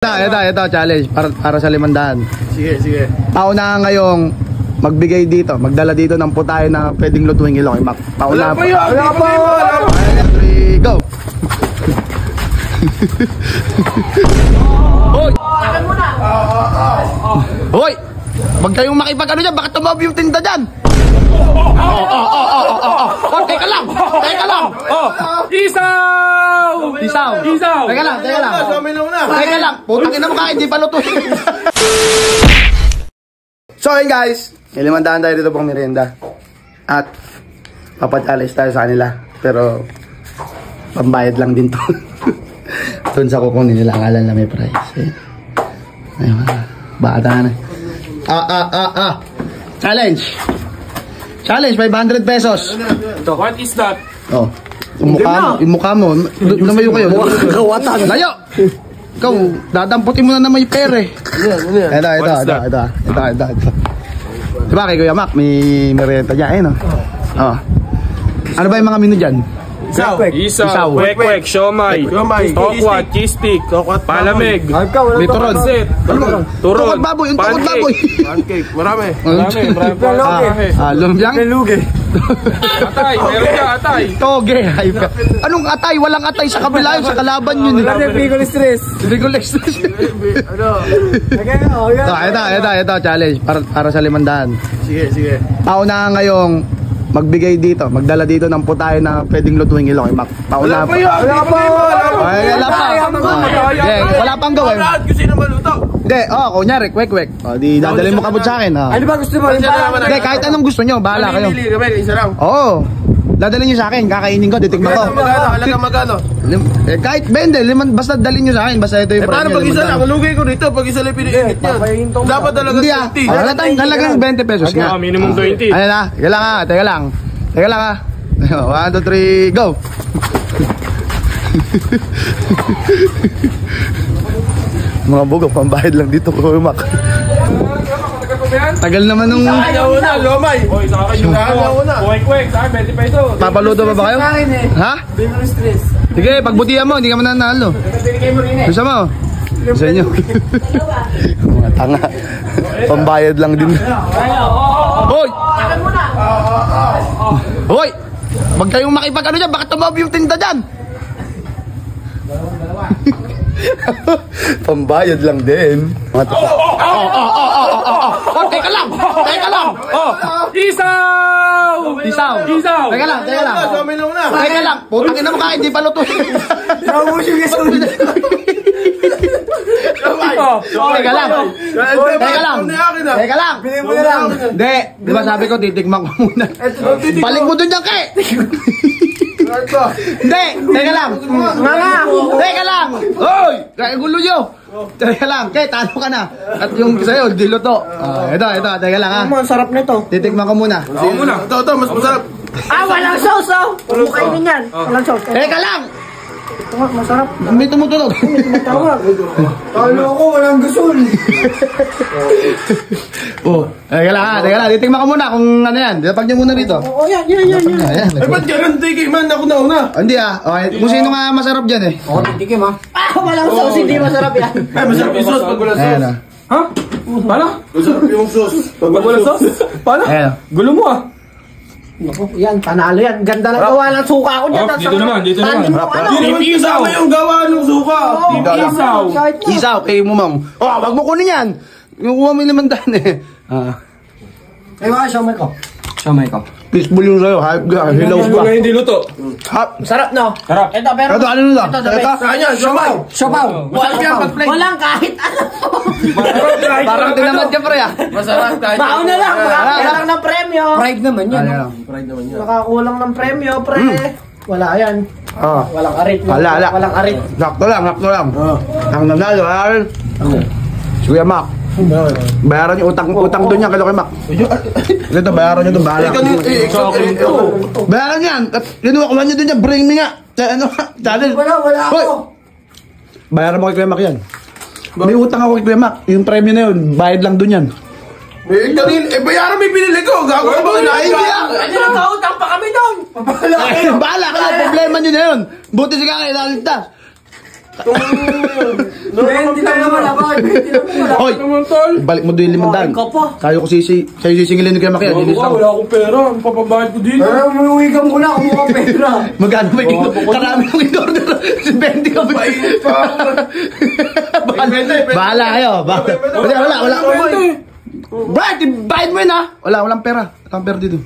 Ito, challenge para sa 500. Sige. Pauna ngayong magbigay dito, magdala dito ng putahe na pwedeng lutuin kilo kay Mac. Pauna pa. Wala pa. 3, go! Hoy! Hoy! Wag kayong makipag-ano dyan, bakit tumabi yung tinda dyan? Oh, teka lang! Isaw! Teka lang! Teka lang! Putang ina mo ka, hindi pa lutuin. So hey guys, ilimandahan tayo dito pang merienda. At papachallenge tayo sa kanila. Pero pambayad lang din to. Doon sa kukunin nila, akalan na may price. Ayun, bata na. Challenge 500 pesos. What is that? Oh, yung mukha mo, lumayo kayo. Kawatan. Layo. Ikaw, dadamputin mo na naman yung pere. Ito. Diba kay Kuya Mac, may merienda dyan, eh no? Oh. Ano ba yung mga menu dyan? Isaw, kwek, siomay, tokwat, cheese stick, palamig, may turon. Turon, Baboy. Pancake, marami. Lumpiang? Atay, meron ka atay. Toge. Anong atay? Walang atay sa kabila yun, sa kalaban yun. Bigol stress. Ito, challenge para sa 500. Sige. Pauna ngayong magbigay dito, magdala dito ng putahe na pwedeng lutuin kilo kay Mac. Pauna pa. Wala pang gawin. Kasi naman luto. Hindi, kunyari, kwek. Di dadalhin mo kabut sa akin. Ano ba gusto mo? Hindi, kahit anong gusto nyo, bahala kayo. Pili kami, isa lang. Oo. Dadalhin nyo sa akin, kakainin ko, titikman ko. Magano? Kahit 20, basta dalhin nyo sa akin, basta ito yung Paano pag isa lang? Malugay ko dito, pag isa lang piniinit yan. Dapat talaga 30. Halagang 20 pesos nga. Minimum 20. Ano na? Teka lang. 1, 2, 3, go! Mga bugo, pambayad lang dito ko, Mac. Tagal naman nung... Ayaw na, lomay. Oy, sa akin yung kwek, sa akin 20 pesos. Papaluto pa ba kayo? Ha? Bigol stress. Sige, pagbutihan mo, hindi ka mananalo. Gusto mo? Gusto nyo? Mga tanga. Pambayad lang din. Hoy! Hoy! Wag kayong makipag-ano dyan, bakit tumabi yung tinda dyan? Pambayad lang din. Teka lang! Isaw! Teka lang! Teka lang! Putang ina mo ka, hindi pa lutuin. Teka lang! Hindi, di ba sabi ko titikman ko muna. Balik mo dun dyan, Ke! Hindi, teka lang! Teka lang! Hoy! Kaya gulo nyo! Teka lang, Ke, talo ka na. At yung sa'yo, di luto. Ito, teka lang ha. Ang sarap nito. Titikman ko muna. Ito, mas masarap. Walang sauce, oh! Huwag mo kainin yan. Walang sauce. Teka lang! Masarap. May tumutunog. Talo ko, walang gasol. Teka lang. Titikman ko muna kung ano yan. Lapag niyo muna rito. Yan. Ay, ba't ganun? Tigay man, ako nauna. Hindi okay. Kung sino nga masarap dyan eh. Tikim ha. Walang sauce, hindi masarap yan. Ay, masarap yung sauce pag walang sauce. Ayan Ha? Paano? Masarap yung sauce. Pag walang sauce? Paano? Ayan. Gulo mo ah. Yan, panalo yan. Ganda lang gawa ng suka ko dyan. Dito naman. Hindi naman kasama yung gawa ng suka. Isaw, kayo mo mang. Wag mo kunin yan. Kuha mo yung 500 eh. Ay, mga siomay ko. Fishball yung sa'yo. Hilaw pa. Hindi luto. Sarap, no? Sarap. Ito, pero... Ito, ano nila? Ito. Kanya, siomay. Siopaw. Walang kahit ano. Parang tinamad ka pre ah. Masarap tayo. Baon na lang. Makakakulang ng premyo. Pride naman yan. Makakulang ng premyo, pre. Wala yan. Walang arit. Wala. Walang arit. Sakto lang. Ang nanalo, Kuya Mac. Bayaran niyo utang doon niya kay Mac. Ito, bayaran niyo doon. Bayaran yan. Kinuha ko niyo doon niya. Bring me nga. Challenge. Wala ako. Bayaran mo kay Kuya Mac yan. May utang ako kay Kuya Mac. Yung premyo na yun, bayad lang doon yan. Bayaran may pinili ko. Gago ka ba? Nagkautang pa kami doon. Bahala ka na. Problema niyo na yun. Buti si Kakay naligtas. 20 lang naman ako. 20 lang naman ako. Hoy! Naman, tol. Balik mo doon yung 500. Ikaw pa. Sa'yo sisingilin ni Kuya Maki. Bago ka, wala akong pera. Ano papabayad ko dito? Umuwi ka muna, kumuha ka pera. Magkano ba yung karami mong in-order? 20 ka ba? Bahala kayo. Wala. Brad, bayad mo yun ha. Walang pera. Walang pera dito.